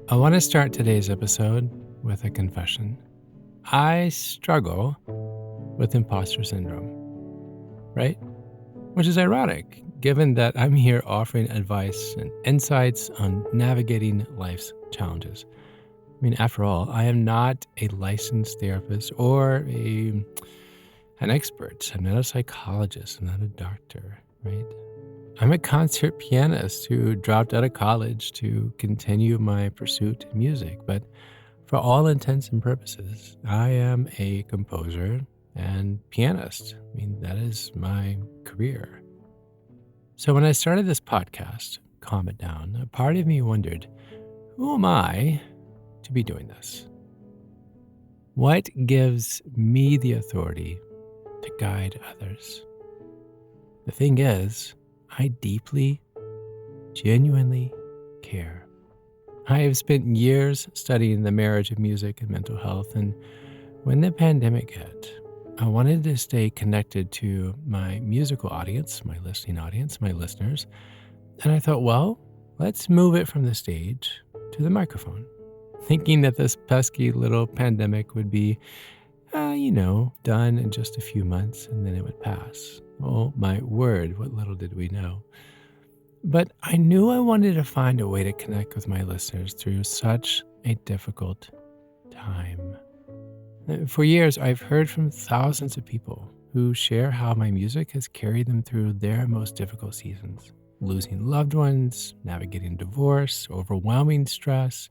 I want to start today's episode with a confession. I struggle with imposter syndrome, right? Which is ironic, given that I'm here offering advice and insights on navigating life's challenges. I mean, after all, I am not a licensed therapist or an expert. I'm not a psychologist. I'm not a doctor, right? I'm a concert pianist who dropped out of college to continue my pursuit in music, but for all intents and purposes, I am a composer and pianist. I mean, that is my career. So when I started this podcast, Calm It Down, a part of me wondered, who am I to be doing this? What gives me the authority to guide others? The thing is, I deeply, genuinely care. I have spent years studying the marriage of music and mental health, and when the pandemic hit, I wanted to stay connected to my musical audience, my listening audience, my listeners, and I thought, well, let's move it from the stage to the microphone, thinking that this pesky little pandemic would be, done in just a few months and then it would pass. Oh, my word, what little did we know. But I knew I wanted to find a way to connect with my listeners through such a difficult time. For years, I've heard from thousands of people who share how my music has carried them through their most difficult seasons, losing loved ones, navigating divorce, overwhelming stress.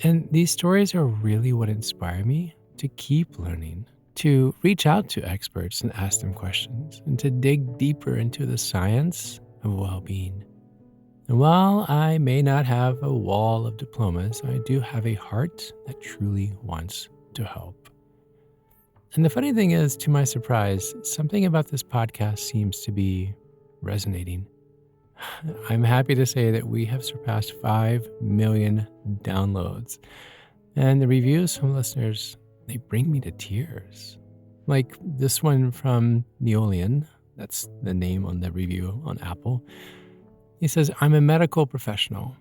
And these stories are really what inspire me to keep learning, to reach out to experts and ask them questions, and to dig deeper into the science of well-being. And while I may not have a wall of diplomas, I do have a heart that truly wants to help. And the funny thing is, to my surprise, something about this podcast seems to be resonating. I'm happy to say that we have surpassed 5 million downloads. And the reviews from listeners, they bring me to tears. Like this one from Neolian, that's the name on the review on Apple. He says, I'm a medical professional,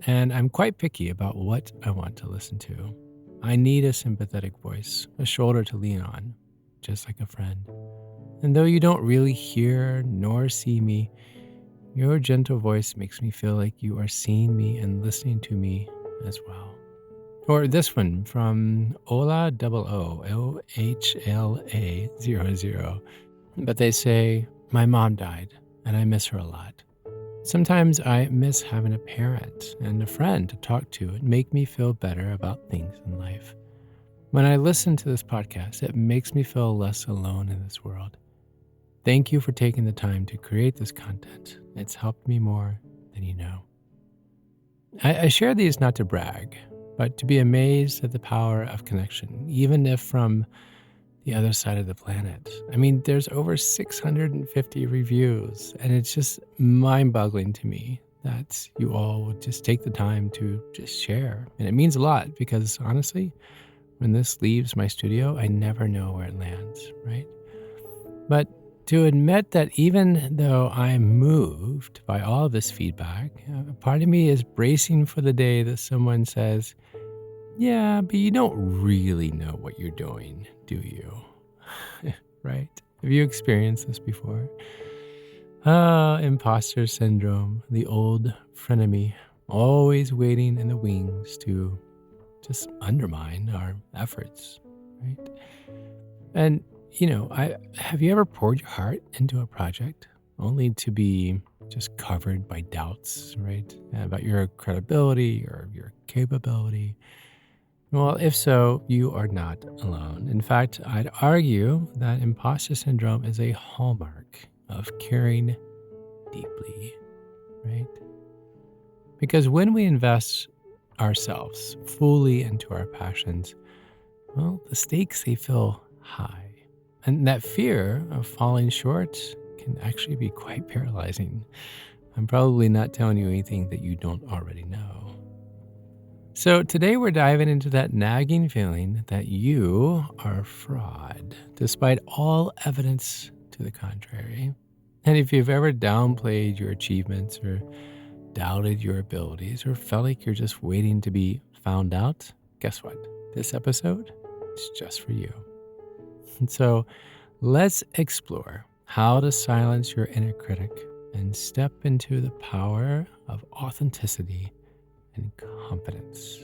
and I'm quite picky about what I want to listen to. I need a sympathetic voice, a shoulder to lean on, just like a friend. And though you don't really hear nor see me, your gentle voice makes me feel like you are seeing me and listening to me as well. Or this one from Ola OHLA00. But they say, my mom died and I miss her a lot. Sometimes I miss having a parent and a friend to talk to and make me feel better about things in life. When I listen to this podcast, it makes me feel less alone in this world. Thank you for taking the time to create this content. It's helped me more than you know. I share these not to brag, but to be amazed at the power of connection, even if from the other side of the planet. I mean, there's over 650 reviews, and it's just mind-boggling to me that you all would just take the time to just share. And it means a lot because honestly, when this leaves my studio, I never know where it lands, right? But to admit that even though I'm moved by all this feedback, a part of me is bracing for the day that someone says, yeah, but you don't really know what you're doing, do you? Right? Have you experienced this before? Imposter syndrome, the old frenemy, always waiting in the wings to just undermine our efforts, right? And, have you ever poured your heart into a project only to be just covered by doubts, right? About your credibility or your capability? Well, if so, you are not alone. In fact, I'd argue that imposter syndrome is a hallmark of caring deeply, right? Because when we invest ourselves fully into our passions, well, the stakes, they feel high. And that fear of falling short can actually be quite paralyzing. I'm probably not telling you anything that you don't already know. So today we're diving into that nagging feeling that you are a fraud, despite all evidence to the contrary. And if you've ever downplayed your achievements or doubted your abilities or felt like you're just waiting to be found out, guess what? This episode is just for you. And so let's explore how to silence your inner critic and step into the power of authenticity and confidence.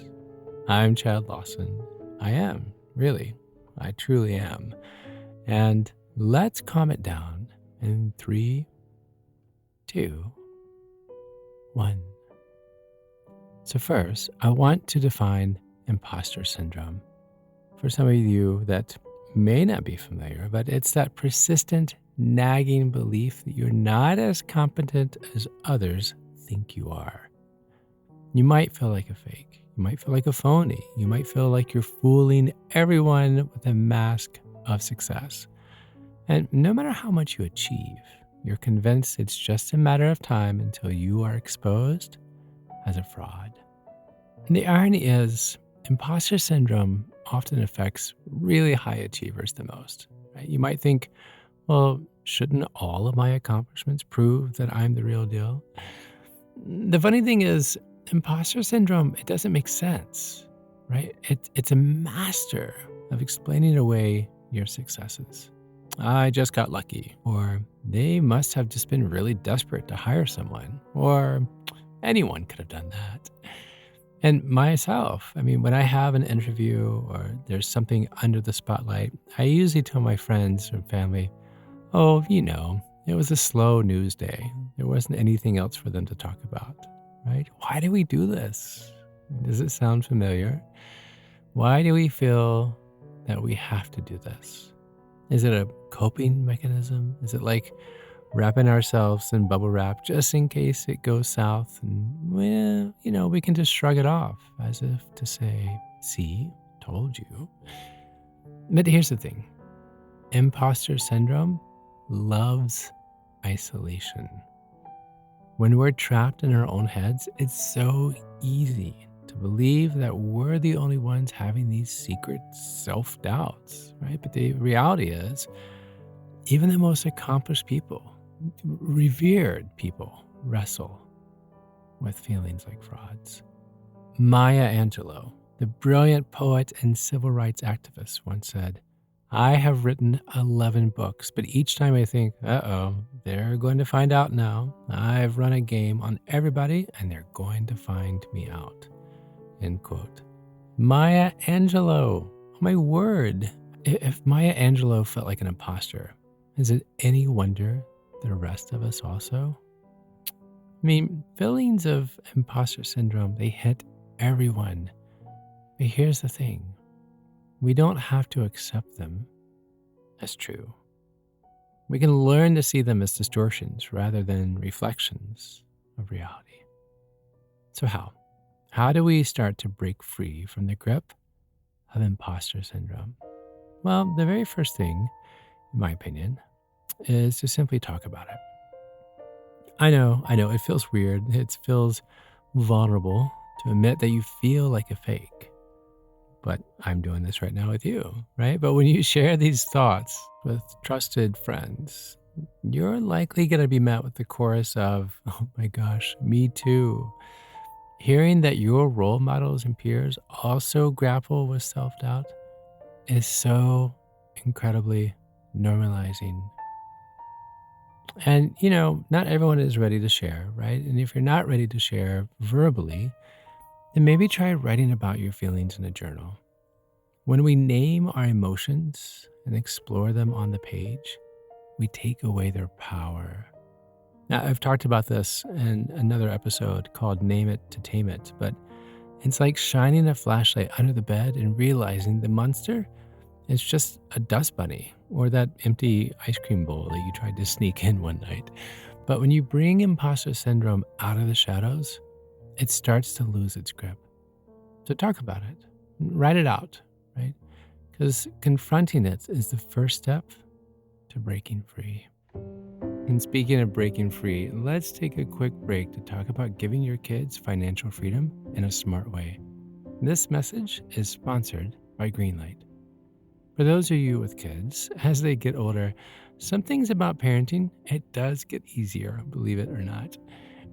I'm Chad Lawson. I am, really. I truly am. And let's calm it down in 3, 2, 1. So first, I want to define imposter syndrome. For some of you that may not be familiar, but it's that persistent, nagging belief that you're not as competent as others think you are. You might feel like a fake. You might feel like a phony. You might feel like you're fooling everyone with a mask of success. And no matter how much you achieve, you're convinced it's just a matter of time until you are exposed as a fraud. And the irony is, imposter syndrome often affects really high achievers the most. Right? You might think, well, shouldn't all of my accomplishments prove that I'm the real deal? The funny thing is, imposter syndrome, it doesn't make sense, right? It's a master of explaining away your successes. I just got lucky, or they must have just been really desperate to hire someone, or anyone could have done that. And myself, when I have an interview or there's something under the spotlight, I usually tell my friends and family, oh, it was a slow news day. There wasn't anything else for them to talk about, right? Why do we do this? Does it sound familiar? Why do we feel that we have to do this? Is it a coping mechanism? Is it like wrapping ourselves in bubble wrap just in case it goes south? And, well, we can just shrug it off as if to say, see, told you. But here's the thing. Imposter syndrome loves isolation. When we're trapped in our own heads, it's so easy to believe that we're the only ones having these secret self-doubts, right? But the reality is, even the most accomplished people, revered people, wrestle with feelings like frauds. Maya Angelou, the brilliant poet and civil rights activist, once said, I have written 11 books, but each time I think, they're going to find out now. I've run a game on everybody and they're going to find me out. End quote. Maya Angelou, oh my word. If Maya Angelou felt like an imposter, is it any wonder the rest of us also? Feelings of imposter syndrome, they hit everyone. But here's the thing. We don't have to accept them as true. We can learn to see them as distortions rather than reflections of reality. So how? How do we start to break free from the grip of imposter syndrome? Well, the very first thing, in my opinion, is to simply talk about it. I know, it feels weird. It feels vulnerable to admit that you feel like a fake. But I'm doing this right now with you, right? But when you share these thoughts with trusted friends, you're likely going to be met with the chorus of, oh my gosh, me too. Hearing that your role models and peers also grapple with self-doubt is so incredibly normalizing. And, not everyone is ready to share, right? And if you're not ready to share verbally, then maybe try writing about your feelings in a journal. When we name our emotions and explore them on the page, we take away their power. Now, I've talked about this in another episode called Name It to Tame It, but it's like shining a flashlight under the bed and realizing the monster is just a dust bunny or that empty ice cream bowl that you tried to sneak in one night. But when you bring imposter syndrome out of the shadows, it starts to lose its grip. So talk about it, write it out, right? Because confronting it is the first step to breaking free. And speaking of breaking free, let's take a quick break to talk about giving your kids financial freedom in a smart way. This message is sponsored by Greenlight. For those of you with kids, as they get older, some things about parenting, it does get easier, believe it or not.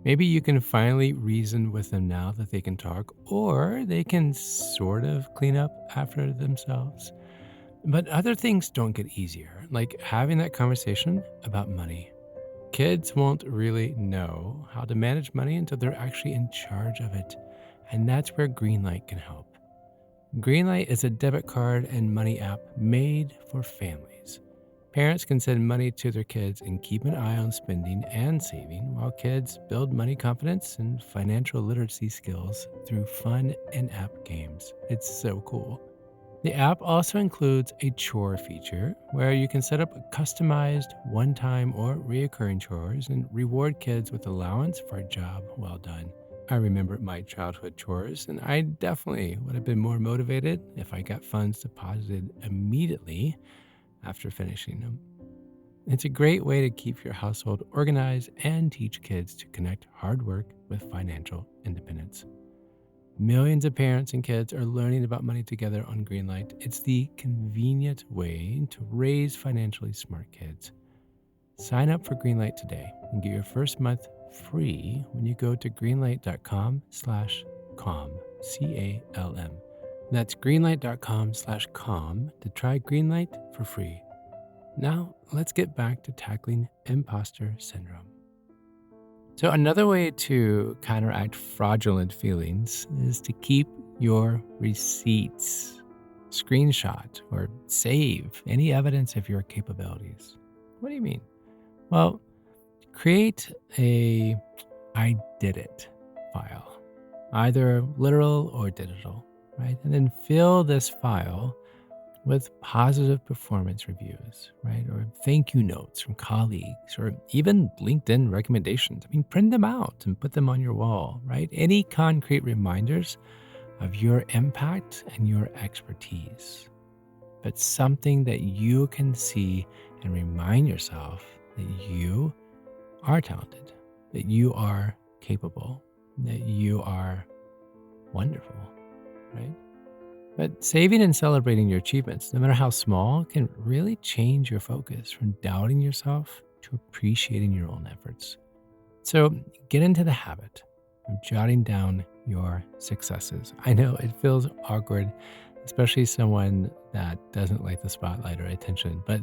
Maybe you can finally reason with them now that they can talk, or they can sort of clean up after themselves. But other things don't get easier, like having that conversation about money. Kids won't really know how to manage money until they're actually in charge of it. And that's where Greenlight can help. Greenlight is a debit card and money app made for families. Parents can send money to their kids and keep an eye on spending and saving, while kids build money confidence and financial literacy skills through fun in-app games. It's so cool. The app also includes a chore feature where you can set up customized one-time or reoccurring chores and reward kids with allowance for a job well done. I remember my childhood chores, and I definitely would have been more motivated if I got funds deposited immediately after finishing them. It's a great way to keep your household organized and teach kids to connect hard work with financial independence. Millions of parents and kids are learning about money together on Greenlight. It's the convenient way to raise financially smart kids. Sign up for Greenlight today and get your first month free when you go to greenlight.com/calm, CALM. That's greenlight.com/calm to try Greenlight for free. Now, let's get back to tackling imposter syndrome. So, another way to counteract fraudulent feelings is to keep your receipts, screenshot, or save any evidence of your capabilities. What do you mean? Well, create a I did it file, either literal or digital, right? And then fill this file with positive performance reviews, right? Or thank you notes from colleagues, or even LinkedIn recommendations. I mean, print them out and put them on your wall, right? Any concrete reminders of your impact and your expertise, but something that you can see and remind yourself that you are talented, that you are capable, that you are wonderful, right? But saving and celebrating your achievements, no matter how small, can really change your focus from doubting yourself to appreciating your own efforts. So get into the habit of jotting down your successes. I know it feels awkward, especially someone that doesn't like the spotlight or attention, but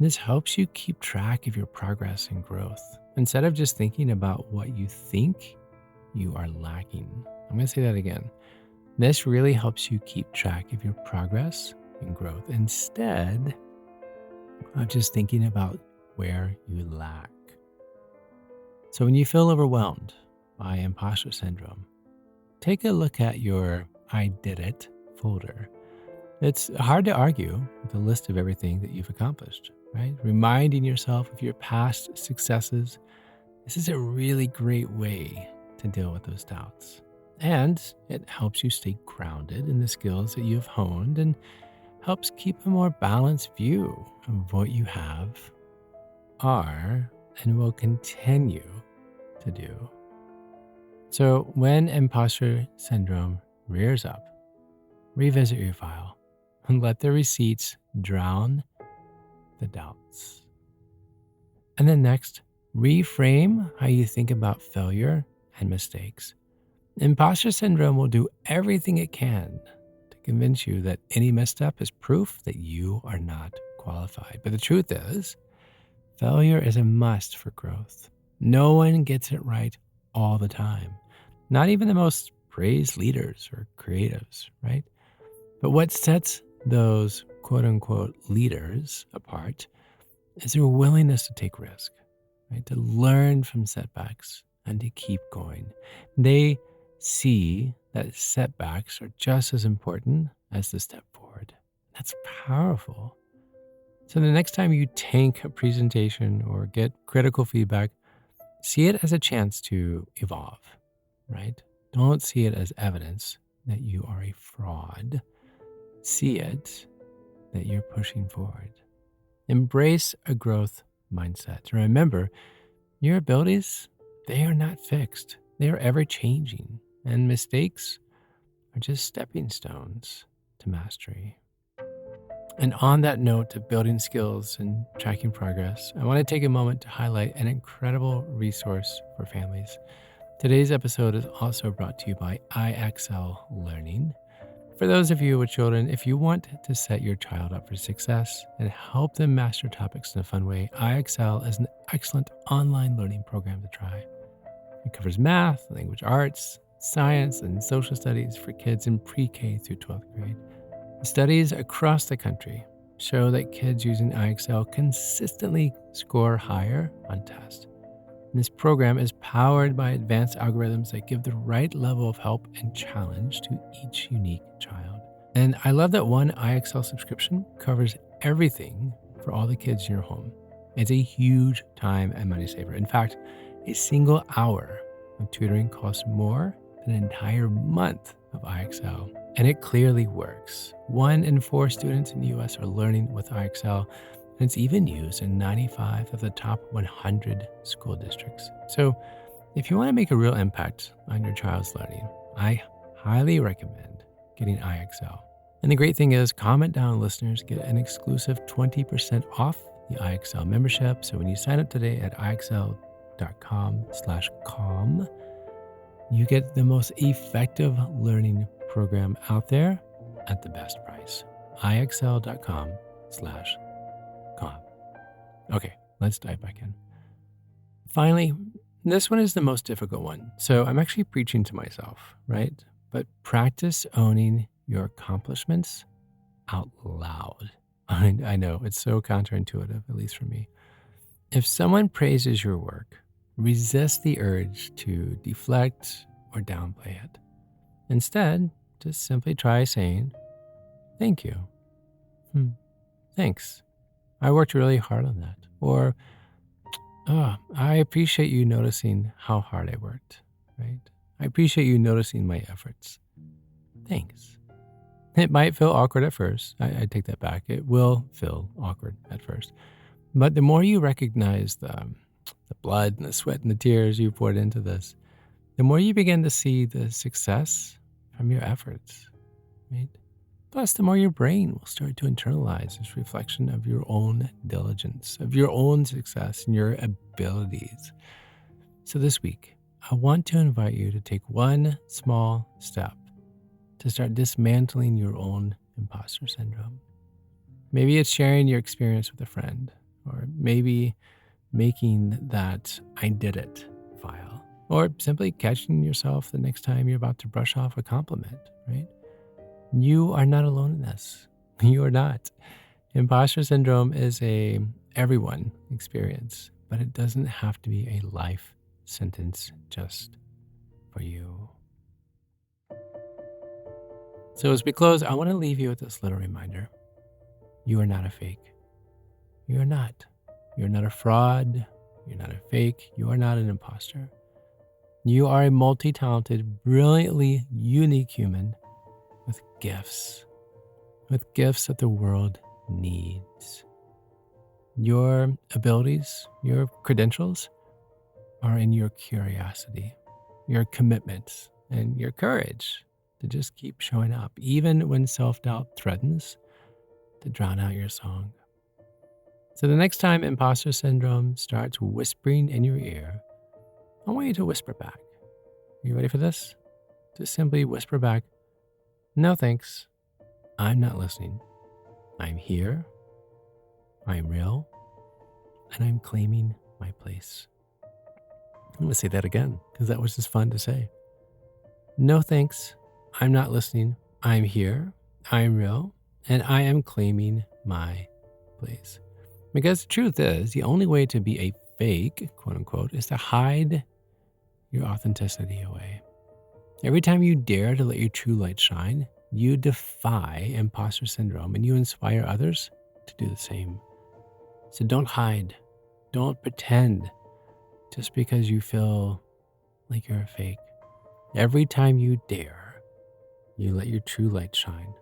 this helps you keep track of your progress and growth instead of just thinking about what you think you are lacking. I'm going to say that again. This really helps you keep track of your progress and growth instead of just thinking about where you lack. So when you feel overwhelmed by imposter syndrome, take a look at your I did it folder. It's hard to argue with a list of everything that you've accomplished, right? Reminding yourself of your past successes. This is a really great way to deal with those doubts. And it helps you stay grounded in the skills that you've honed and helps keep a more balanced view of what you have, are, and will continue to do. So when imposter syndrome rears up, revisit your file and let the receipts drown the doubts. And then next, reframe how you think about failure and mistakes. Imposter syndrome will do everything it can to convince you that any misstep is proof that you are not qualified. But the truth is, failure is a must for growth. No one gets it right all the time, not even the most praised leaders or creatives, right? But what sets those quote unquote leaders apart is their willingness to take risk, right? To learn from setbacks and to keep going. They see that setbacks are just as important as the step forward. That's powerful. So the next time you tank a presentation or get critical feedback, see it as a chance to evolve, right? Don't see it as evidence that you are a fraud. See it that you're pushing forward. Embrace a growth mindset. Remember, your abilities, they are not fixed. They are ever changing, and mistakes are just stepping stones to mastery. And on that note of building skills and tracking progress, I want to take a moment to highlight an incredible resource for families. Today's episode is also brought to you by IXL Learning. For those of you with children, if you want to set your child up for success and help them master topics in a fun way, IXL is an excellent online learning program to try. It covers math, language arts, science, and social studies for kids in pre-K through 12th grade. Studies across the country show that kids using IXL consistently score higher on tests. This program is powered by advanced algorithms that give the right level of help and challenge to each unique child. And I love that one IXL subscription covers everything for all the kids in your home. It's a huge time and money saver. In fact, a single hour of tutoring costs more than an entire month of IXL. And it clearly works. 1 in 4 students in the US are learning with IXL. And it's even used in 95 of the top 100 school districts. So if you want to make a real impact on your child's learning, I highly recommend getting IXL. And the great thing is, comment down listeners get an exclusive 20% off the IXL membership. So when you sign up today at IXL.com/calm, you get the most effective learning program out there at the best price. IXL.com/calm. Okay, let's dive back in. Finally, this one is the most difficult one. So I'm actually preaching to myself, right? But practice owning your accomplishments out loud. I know it's so counterintuitive, at least for me. If someone praises your work, resist the urge to deflect or downplay it. Instead, just simply try saying, "Thank you. Thanks. I worked really hard on that." Or, "Oh, I appreciate you noticing how hard I worked," right? "I appreciate you noticing my efforts. Thanks." It might feel awkward at first. I take that back. It will feel awkward at first. But the more you recognize the blood and the sweat and the tears you poured into this, the more you begin to see the success from your efforts, right? Plus, the more your brain will start to internalize this reflection of your own diligence, of your own success and your abilities. So this week, I want to invite you to take one small step to start dismantling your own imposter syndrome. Maybe it's sharing your experience with a friend, or maybe making that "I did it" file, or simply catching yourself the next time you're about to brush off a compliment, right? You are not alone in this. You are not. Imposter syndrome is a everyone experience, but it doesn't have to be a life sentence just for you. So as we close, I want to leave you with this little reminder. You are not a fake. You are not. You're not a fraud. You're not a fake. You are not an imposter. You are a multi-talented, brilliantly unique human with gifts that the world needs. Your abilities, your credentials are in your curiosity, your commitment, and your courage to just keep showing up, even when self-doubt threatens to drown out your song. So the next time imposter syndrome starts whispering in your ear, I want you to whisper back. Are you ready for this? Just simply whisper back, "No thanks. I'm not listening. I'm here. I'm real. And I'm claiming my place." I'm going to say that again because that was just fun to say. "No thanks. I'm not listening. I'm here. I'm real. And I am claiming my place." Because the truth is, the only way to be a fake, quote unquote, is to hide your authenticity away. Every time you dare to let your true light shine, you defy imposter syndrome and you inspire others to do the same. So don't hide. Don't pretend just because you feel like you're a fake. Every time you dare, you let your true light shine,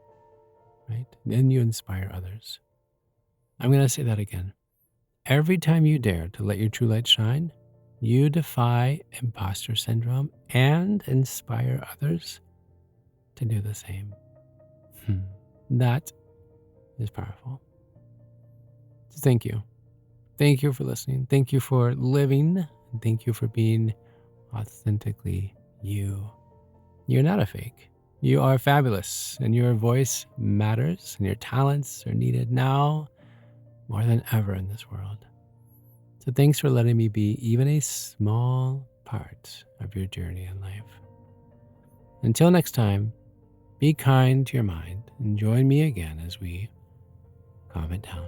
right? Then you inspire others. I'm going to say that again. Every time you dare to let your true light shine, you defy imposter syndrome and inspire others to do the same. That is powerful. So thank you. Thank you for listening. Thank you for living. And thank you for being authentically you. You're not a fake. You are fabulous, and your voice matters, and your talents are needed now more than ever in this world. So thanks for letting me be even a small part of your journey in life. Until next time, be kind to your mind and join me again as we calm it down.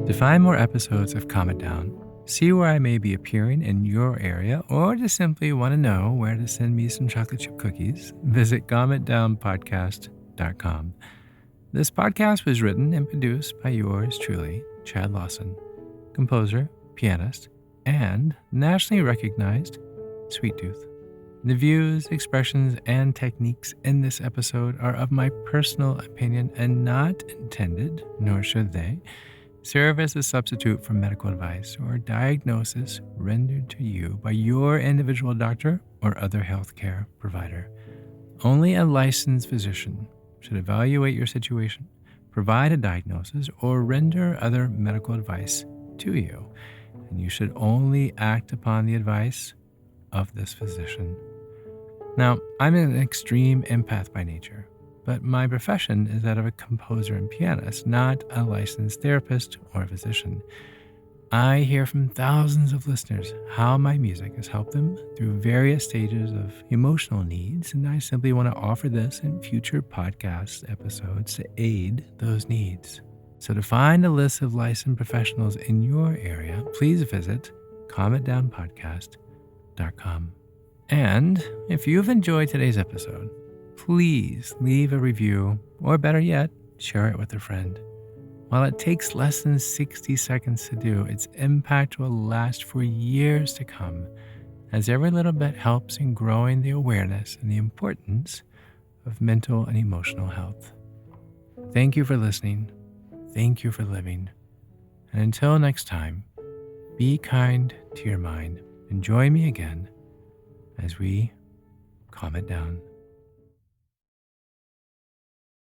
To find more episodes of Calm It Down, see where I may be appearing in your area, or just simply want to know where to send me some chocolate chip cookies, visit calmitdownpodcast.com. This podcast was written and produced by yours truly, Chad Lawson, composer, pianist, and nationally recognized Sweet Tooth. The views, expressions, and techniques in this episode are of my personal opinion and not intended, nor should they, serve as a substitute for medical advice or diagnosis rendered to you by your individual doctor or other healthcare provider. Only a licensed physician should evaluate your situation, provide a diagnosis, or render other medical advice to you, and you should only act upon the advice of this physician. Now, I'm an extreme empath by nature, but my profession is that of a composer and pianist, not a licensed therapist or physician. I hear from thousands of listeners how my music has helped them through various stages of emotional needs, and I simply want to offer this in future podcast episodes to aid those needs. So to find a list of licensed professionals in your area, please visit calmitdownpodcast.com. And if you've enjoyed today's episode, please leave a review, or better yet, share it with a friend. While it takes less than 60 seconds to do, its impact will last for years to come, as every little bit helps in growing the awareness and the importance of mental and emotional health. Thank you for listening. Thank you for living. And until next time, be kind to your mind and join me again as we calm it down.